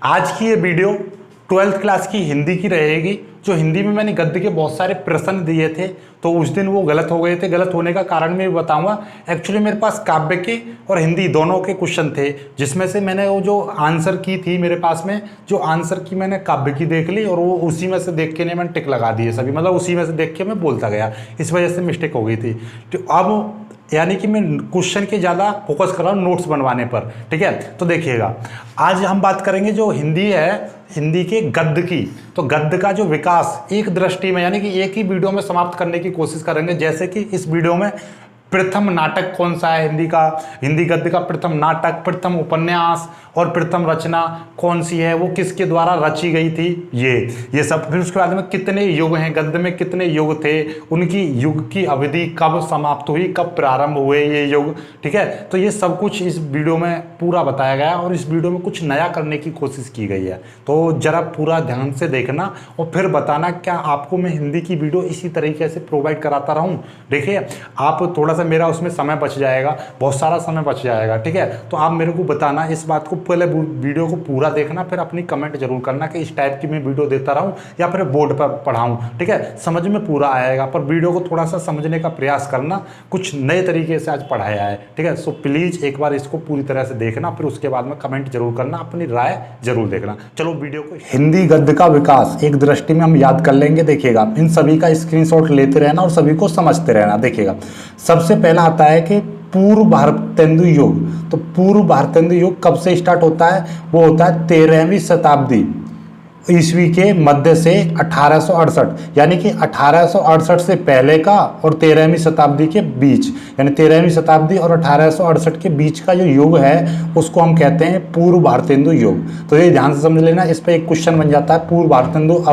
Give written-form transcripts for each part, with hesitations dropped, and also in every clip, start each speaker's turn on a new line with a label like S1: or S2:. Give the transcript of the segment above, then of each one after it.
S1: आज की ये वीडियो 12th क्लास की हिंदी की रहेगी। जो हिंदी में मैंने गद्य के बहुत सारे प्रश्न दिए थे तो उस दिन वो गलत हो गए थे। गलत होने का कारण मैं बताऊंगा। एक्चुअली मेरे पास काव्य के और हिंदी दोनों के क्वेश्चन थे, जिसमें से मैंने वो जो आंसर की थी मेरे पास में, जो आंसर की मैंने काव्य की देख ली और वो उसी में से देख के मैंने टिक लगा दिए सभी, मतलब उसी में से देख के मैं बोलता गया, इस वजह से मिस्टेक हो गई थी। तो अब यानी कि मैं क्वेश्चन के ज़्यादा फोकस कर रहा हूँ नोट्स बनवाने पर, ठीक है। तो देखिएगा, आज हम बात करेंगे जो हिंदी है, हिंदी के गद्य की। तो गद्य का जो विकास एक दृष्टि में, यानी कि एक ही वीडियो में समाप्त करने की कोशिश करेंगे। जैसे कि इस वीडियो में प्रथम नाटक कौन सा है हिंदी का, हिंदी गद्य का प्रथम नाटक, प्रथम उपन्यास और प्रथम रचना कौन सी है, वो किसके द्वारा रची गई थी, ये सब। फिर उसके बाद में कितने युग हैं, गद्य में कितने युग थे, उनकी युग की अवधि कब समाप्त हुई, कब प्रारंभ हुए ये युग, ठीक है। तो ये सब कुछ इस वीडियो में पूरा बताया गया है और इस वीडियो में कुछ नया करने की कोशिश की गई है। तो जरा पूरा ध्यान से देखना और फिर बताना क्या आपको मैं हिंदी की वीडियो इसी तरीके से प्रोवाइड कराता रहूं। देखिए, आप थोड़ा सा मेरा उसमें समय बच जाएगा, बहुत सारा समय बच जाएगा, ठीक है। तो आप मेरे को बताना इस बात को, पहले वीडियो को पूरा देखना, फिर अपनी कमेंट जरूर करना कि इस टाइप की मैं वीडियो देता रहूं या फिर बोर्ड पर पढ़ाऊं, ठीक है। समझ में पूरा आएगा, पर वीडियो को थोड़ा सा समझने का प्रयास करना। कुछ नए तरीके से आज पढ़ाया है, ठीक है। सो प्लीज एक बार इसको पूरी तरह से देखना, फिर उसके बाद में कमेंट जरूर करना, अपनी राय जरूर देखना। चलो वीडियो को, हिंदी गद्य का विकास एक दृष्टि में हम याद कर लेंगे। देखिएगा, इन सभी का स्क्रीनशॉट लेते रहना और सभी को समझते रहना। देखिएगा, सबसे पहला आता है कि पूर्व भारतेंदु युग। तो पूर्व भारतेंदु युग कब से स्टार्ट होता है, वो होता है 13वीं शताब्दी ईस्वी के मध्य से 1868, यानी कि 1868 से पहले का और 13वीं शताब्दी के बीच, यानी 13वीं शताब्दी और 1868 के बीच का जो युग है उसको हम कहते हैं पूर्व भारतेंदु युग। तो ये ध्यान से समझ लेना, इस पर एक क्वेश्चन बन जाता है, पूर्व भारतेंदु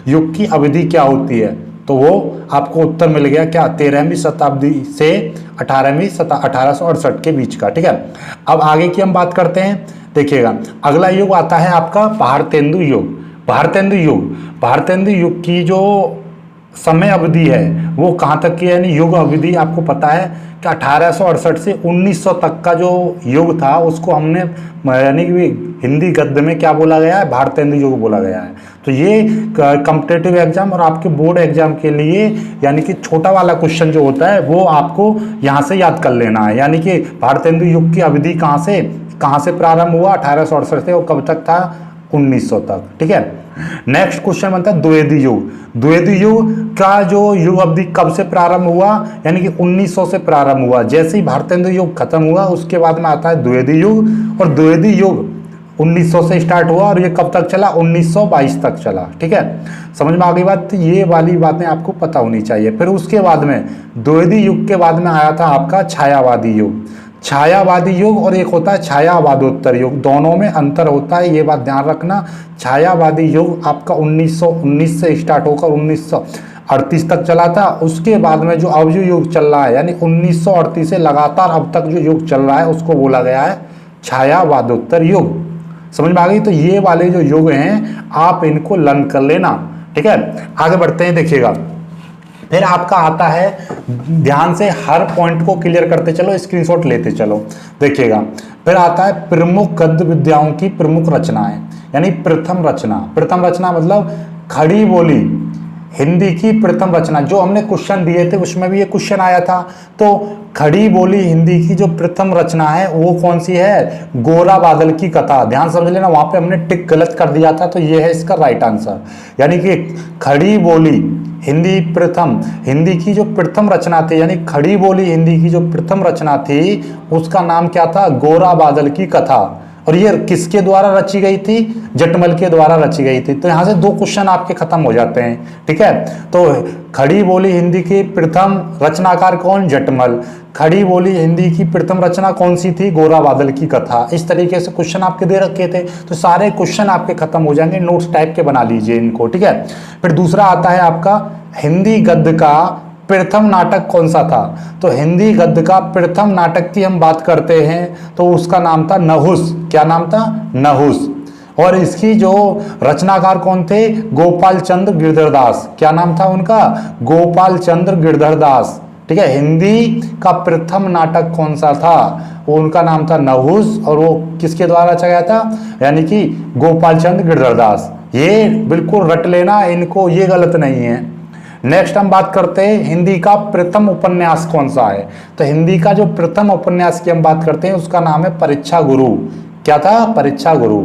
S1: युग की अवधि क्या होती है। तो वो आपको उत्तर मिल गया क्या, 13वीं शताब्दी से 1868 के बीच का, ठीक है। अब आगे की हम बात करते हैं। देखिएगा, अगला युग आता है आपका भारतेंदु युग। भारतेंदु युग, भारतेंदु युग की जो समय अवधि है वो कहाँ तक की है, यानी युग अवधि आपको पता है कि 1868 से 1900 तक का जो युग था उसको हमने, यानी कि हिंदी गद्य में क्या बोला गया है, भारतेंदु युग बोला गया है। तो ये कॉम्पिटिटिव एग्जाम और आपके बोर्ड एग्जाम के लिए, यानी कि छोटा वाला क्वेश्चन जो होता है वो आपको यहाँ से याद कर लेना है। यानी कि भारतेंदु युग की अवधि कहाँ से प्रारंभ हुआ, 1868 से, और कब तक था, 1900 तक, ठीक है। नेक्स्ट क्वेश्चन बनता है द्विवेदी युग। द्विवेदी युग का जो युग अवधि कब से प्रारंभ हुआ, यानी कि 1900 से प्रारंभ हुआ। जैसे ही भारतेंदु युग खत्म हुआ उसके बाद में आता है द्विवेदी युग, और द्विवेदी युग 1900 से स्टार्ट हुआ और ये कब तक चला, 1922 तक चला, ठीक है। समझ में आ गई बात। ये वाली बातें आपको पता होनी चाहिए। फिर उसके बाद में द्विवेदी युग के बाद में आया था आपका छायावादी युग। छायावादी युग और एक होता है छायावादोत्तर युग, दोनों में अंतर होता है, ये बात ध्यान रखना। छायावादी युग आपका 1919 से स्टार्ट होकर 1938 तक चला था। उसके बाद में जो अब जो युग चल रहा है, यानी 1938 से लगातार अब तक जो युग चल रहा है उसको बोला गया है छायावादोत्तर युग। समझ में आ गई। तो ये वाले जो युग हैं आप इनको लर्न कर लेना, ठीक है। आगे बढ़ते हैं। देखिएगा, फिर आपका आता है, ध्यान से हर पॉइंट को क्लियर करते चलो, स्क्रीनशॉट लेते चलो। देखिएगा, फिर आता है प्रमुख गद्य विद्याओं की प्रमुख रचनाएं, यानी प्रथम रचना। प्रथम रचना मतलब खड़ी बोली हिंदी की प्रथम रचना। जो हमने क्वेश्चन दिए थे उसमें भी ये क्वेश्चन आया था। तो खड़ी बोली हिंदी की जो प्रथम रचना है वो कौन सी है, गोरा बादल की कथा। ध्यान समझ लेना, वहां पे हमने टिक गलत कर दिया था, तो ये है इसका राइट आंसर। यानी कि खड़ी बोली हिंदी की जो प्रथम रचना थी, यानी खड़ी बोली हिंदी की जो प्रथम रचना थी उसका नाम क्या था, गोरा बादल की कथा। और ये किसके द्वारा रची गई थी, जटमल के द्वारा रची गई थी। तो यहां से दो क्वेश्चन आपके खत्म हो जाते हैं, ठीक है। तो खड़ी बोली हिंदी की प्रथम रचनाकार कौन, जटमल। खड़ी बोली हिंदी की प्रथम रचना कौन सी थी, गोरा बादल की कथा। इस तरीके से क्वेश्चन आपके दे रखे थे, तो सारे क्वेश्चन आपके खत्म हो जाएंगे। नोट्स टाइप के बना लीजिए इनको, ठीक है। फिर दूसरा आता है आपका हिंदी गद्य का प्रथम नाटक कौन सा था। तो हिंदी गद्य का प्रथम नाटक की हम बात करते हैं तो उसका नाम था नहुस। क्या नाम था, नहुस। और इसकी जो रचनाकार कौन थे, गोपाल चंद्र गिरधर दास। क्या नाम था उनका, गोपाल चंद्र गिरधर दास। ठीक है। हिंदी का प्रथम नाटक कौन सा था? वो उनका नाम था नहुस, और वो किसके द्वारा रचा गया था? यानी कि गोपाल चंद गिरधरदास। ये बिल्कुल रट लेना इनको, ये गलत नहीं है। नेक्स्ट हम बात करते हैं हिंदी का प्रथम उपन्यास कौन सा है। तो हिंदी का जो प्रथम उपन्यास की हम बात करते हैं उसका नाम है परीक्षा गुरु। क्या था? परीक्षा गुरु।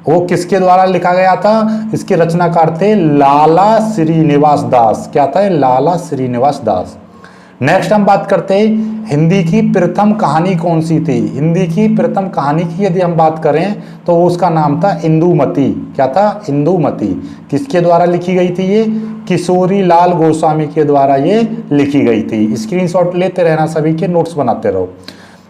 S1: वो किसके द्वारा लिखा गया था? इसके रचनाकार थे लाला श्रीनिवास दास। क्या था? लाला श्रीनिवास दास। नेक्स्ट हम बात करते हैं हिंदी की प्रथम कहानी कौन सी थी। हिंदी की प्रथम कहानी की यदि हम बात करें तो उसका नाम था इंदुमती। क्या था? इंदुमती। किसके द्वारा लिखी गई थी ये? किशोरी लाल गोस्वामी के द्वारा ये लिखी गई थी। स्क्रीनशॉट लेते रहना, सभी के नोट्स बनाते रहो।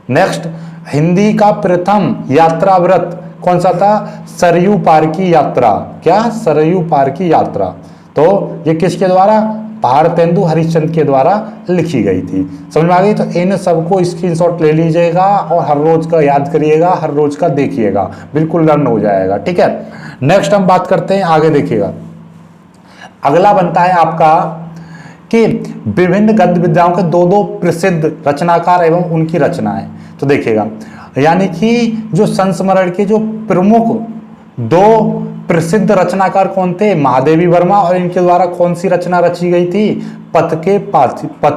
S1: नेक्स्ट, हिंदी का प्रथम यात्रा व्रत कौन सा था? सरयू पार की यात्रा। क्या? सरयू पार की यात्रा। तो ये किसके द्वारा? भारतेंदु हरिश्चंद्र के द्वारा लिखी गई थी। समझ में आ गई? तो इन सबको स्क्रीनशॉट ले लीजिएगा और हर रोज का याद करिएगा, हर रोज का देखिएगा, बिल्कुल लर्न हो जाएगा। ठीक है। नेक्स्ट हम बात करते हैं, आगे देखिएगा। अगला बनता है आपका कि विभिन्न गद्य विधाओं के दो दो प्रसिद्ध रचनाकार एवं उनकी रचनाएं। तो देखिएगा, यानी कि जो संस्मरण के जो प्रमुख दो प्रसिद्ध रचनाकार कौन थे? महादेवी वर्मा, और इनके द्वारा कौन सी रचना रची गई थी? पथ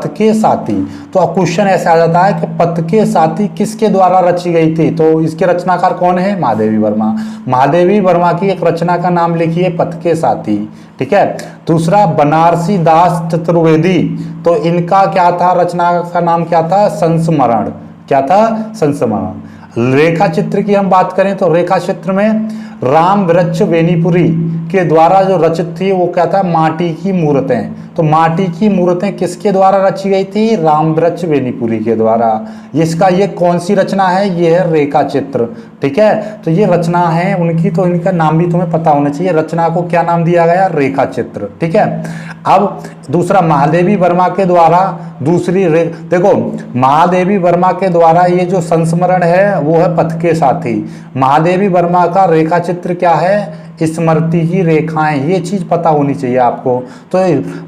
S1: के साथी। तो क्वेश्चन ऐसे आ जाता है कि पथ के साथी किसके द्वारा रची गई थी? तो इसके रचनाकार कौन है? महादेवी वर्मा। महादेवी वर्मा की एक रचना का नाम लिखिए, पथ के साथी। ठीक है। दूसरा, बनारसी दास चतुर्वेदी। तो इनका क्या था? रचना का नाम क्या था? संस्मरण। क्या था? संस्मरण। रेखा चित्र की हम बात करें तो रेखा चित्र में राम वृक्ष वेनीपुरी के द्वारा जो रचित थी वो क्या था? माटी की मूर्तें। तो माटी की मूर्तें किसके द्वारा रची गई थी? राम वृक्ष वेनीपुरी के द्वारा। इसका ये कौन सी रचना है? ये है रेखा चित्र। ठीक है। तो ये रचना है उनकी, तो इनका नाम भी तुम्हें पता होना चाहिए। रचना को क्या नाम दिया गया? रेखा चित्र। ठीक है। अब दूसरा, महादेवी वर्मा के द्वारा देखो, महादेवी वर्मा के द्वारा ये जो संस्मरण है वो है पथ के साथी। महादेवी वर्मा का रेखा चित्र क्या है? स्मृति की रेखाएं। ये चीज पता होनी चाहिए आपको। तो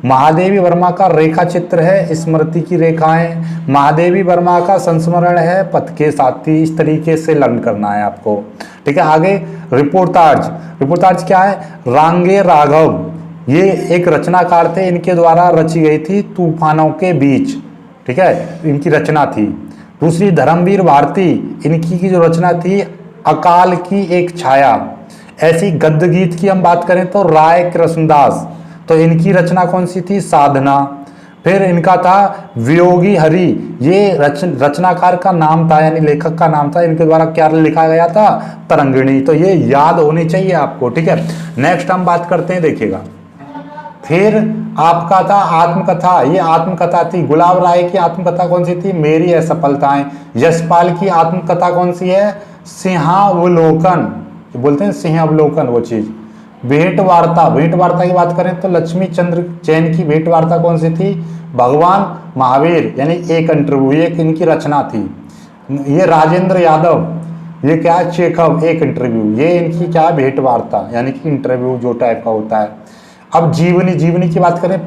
S1: महादेवी वर्मा का रेखा चित्र है स्मृति की रेखाएं, महादेवी वर्मा का संस्मरण है पथ के साथी। इस तरीके से लर्न करना है आपको। ठीक है। आगे रिपोर्टाज। रिपोर्टाज क्या है? रांगे राघव, ये एक रचनाकार थे, इनके द्वारा रची गई थी तूफानों के बीच। ठीक है, इनकी रचना थी। दूसरी, धर्मवीर भारती, इनकी की जो रचना थी अकाल की एक छाया। ऐसी गद्य गीत की हम बात करें तो राय कृष्णदास, तो इनकी रचना कौन सी थी? साधना। फिर इनका था वियोगी हरि, ये रचनाकार का नाम था, यानी लेखक का नाम था। इनके द्वारा क्या लिखा गया था? तरंगिणी। तो ये याद होनी चाहिए आपको। ठीक है। नेक्स्ट हम बात करते हैं, देखिएगा। फिर आपका था आत्मकथा। ये आत्मकथा थी गुलाब राय की। आत्मकथा कौन सी थी? मेरी असफलताएं। यशपाल की आत्मकथा कौन सी है? सिंहावलोकन, बोलते हैं सिंहावलोकन वो चीज। भेंट वार्ता। भेंट वार्ता की बात करें तो लक्ष्मी चंद्र जैन की भेंट वार्ता कौन सी थी? भगवान महावीर, यानी एक इंटरव्यू, ये इनकी रचना थी। ये राजेंद्र यादव, ये क्या है? चेखव, एक इंटरव्यू। ये इनकी क्या? भेंट वार्ता, यानी कि इंटरव्यू जो टाइप का होता है। अब जीवनी। जीवनी की बात करें,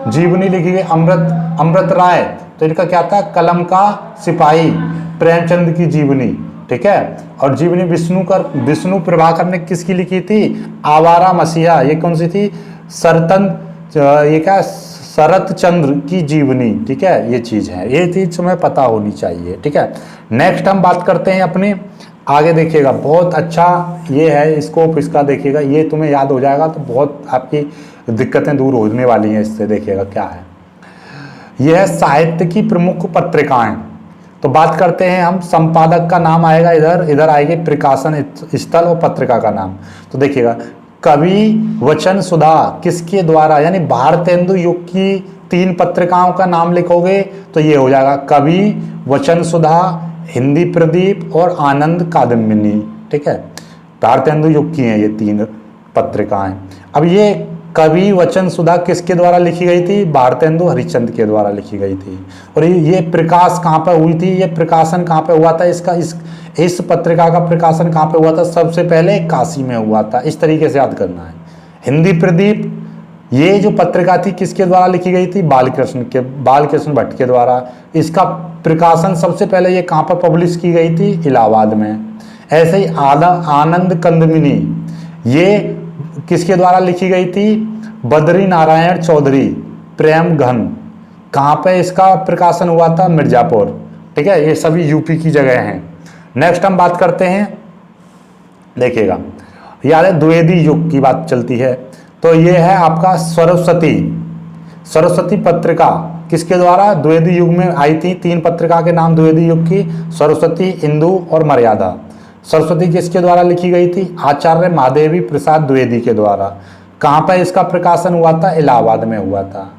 S1: जीवनी लिखी गई अमृत राय, तो इनका क्या था? कलम का सिपाही, प्रेमचंद की जीवनी। ठीक है। और जीवनी विष्णु प्रभाकर ने किसकी लिखी थी? आवारा मसीहा, ये कौन सी थी? ये क्या? शरत चंद्र की जीवनी। ठीक है, ये चीज है, ये चीज तुम्हें पता होनी चाहिए। ठीक है। नेक्स्ट हम बात करते हैं अपने, आगे देखिएगा। बहुत अच्छा ये है स्कोप इसका, देखिएगा ये तुम्हें याद हो जाएगा तो बहुत आपकी दिक्कतें दूर होने वाली हैं इससे। देखिएगा क्या है, यह है साहित्य की प्रमुख पत्रिकाएं। तो बात करते हैं हम, संपादक का नाम आएगा इधर आएगी प्रकाशन स्थल और पत्रिका का नाम। तो देखिएगा, कवि वचन सुधा किसके द्वारा, यानी भारतेंदु युग की 3 पत्रिकाओं का नाम लिखोगे तो ये हो जाएगा कवि, वचन सुधा, हिंदी प्रदीप और आनंद कादम्बिनी। ठीक है, भारतेंदु युग की हैं ये 3 पत्रिकाएं। अब ये कवि वचन सुधा किसके द्वारा लिखी गई थी? भारतेंदु हरिश्चंद्र के द्वारा लिखी गई थी। और ये प्रकाश कहाँ पर हुई थी? ये प्रकाशन कहाँ पे हुआ था इसका? इस पत्रिका का प्रकाशन कहाँ पे हुआ था? सबसे पहले काशी में हुआ था। इस तरीके से याद करना है। हिंदी प्रदीप ये जो पत्रिका थी किसके द्वारा लिखी गई थी? बालकृष्ण भट्ट के द्वारा। इसका प्रकाशन सबसे पहले ये कहाँ पर पब्लिश की गई थी? इलाहाबाद में। ऐसे ही आनंद कंदमिनी, ये किसके द्वारा लिखी गई थी? बद्री नारायण चौधरी प्रेम घन, कहाँ पे इसका प्रकाशन हुआ था? मिर्जापुर। ठीक है, ये सभी यूपी की जगह हैं। नेक्स्ट हम बात करते हैं, देखिएगा याद है द्विवेदी युग की बात चलती है, तो ये है आपका सरस्वती पत्रिका किसके द्वारा द्विवेदी युग में आई थी? 3 पत्रिका के नाम द्विवेदी युग की, सरस्वती, इंदु और मर्यादा। सरस्वती किसके द्वारा लिखी गई थी? आचार्य महादेवी प्रसाद द्विवेदी के द्वारा। कहाँ पर इसका प्रकाशन हुआ था? इलाहाबाद में हुआ था।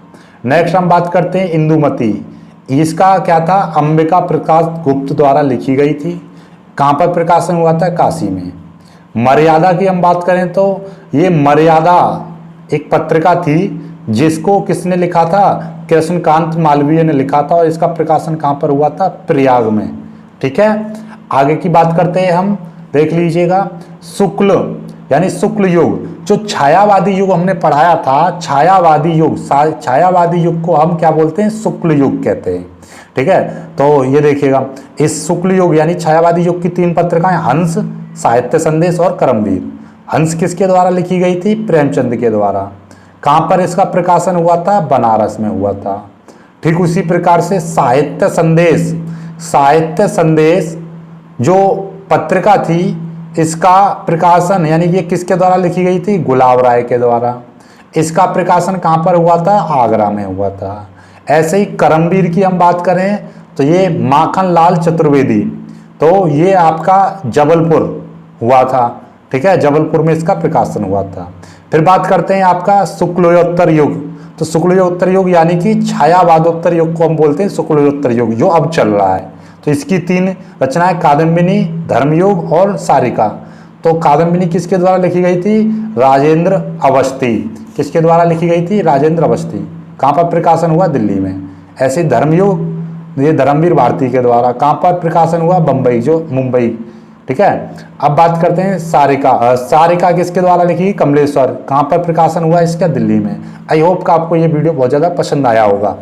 S1: नेक्स्ट हम बात करते हैं इंदुमती, इसका क्या था? अंबिका प्रकाश गुप्त द्वारा लिखी गई थी। कहाँ पर प्रकाशन हुआ था? काशी में। मर्यादा की हम बात करें तो ये मर्यादा एक पत्रिका थी जिसको किसने लिखा था? कृष्णकांत मालवीय ने लिखा था, और इसका प्रकाशन कहाँ पर हुआ था? प्रयाग में। ठीक है, आगे की बात करते हैं हम, देख लीजिएगा शुक्ल यानी शुक्ल युग, जो छायावादी युग हमने पढ़ाया था, छायावादी युग को हम क्या बोलते हैं? शुक्ल युग कहते हैं। ठीक है, तो ये देखिएगा इस शुक्ल युग यानी छायावादी युग की 3 पत्रिकाएं, हंस, साहित्य संदेश और करमवीर। हंस किसके द्वारा लिखी गई थी? प्रेमचंद के द्वारा। कहाँ पर इसका प्रकाशन हुआ था? बनारस में हुआ था। ठीक उसी प्रकार से साहित्य संदेश जो पत्रिका थी, इसका प्रकाशन यानी कि किसके द्वारा लिखी गई थी? गुलाब राय के द्वारा। इसका प्रकाशन कहाँ पर हुआ था? आगरा में हुआ था। ऐसे ही करमवीर की हम बात करें तो ये माखन लाल चतुर्वेदी, तो ये आपका जबलपुर हुआ था। ठीक है, जबलपुर में इसका प्रकाशन हुआ था। फिर बात करते हैं आपका शुक्लोत्तर युग, तो शुक्लोत्तर युग यानी कि छायावादोत्तर युग को हम बोलते हैं शुक्लोत्तर युग, जो अब चल रहा है। तो इसकी 3 रचनाएं कादम्बिनी, धर्मयोग और सारिका। तो कादम्बिनी किसके द्वारा लिखी गई थी? राजेंद्र अवस्थी। किसके द्वारा लिखी गई थी? राजेंद्र अवस्थी। कहाँ पर प्रकाशन हुआ? दिल्ली में। ऐसे धर्मयोग ये धर्मवीर भारती के द्वारा। कहाँ पर प्रकाशन हुआ? बम्बई, जो मुंबई। ठीक है, अब बात करते हैं सारिका किसके द्वारा लिखी? कमलेश्वर। कहाँ पर प्रकाशन हुआ इसका? दिल्ली में। आई होप का आपको ये वीडियो बहुत ज़्यादा पसंद आया होगा।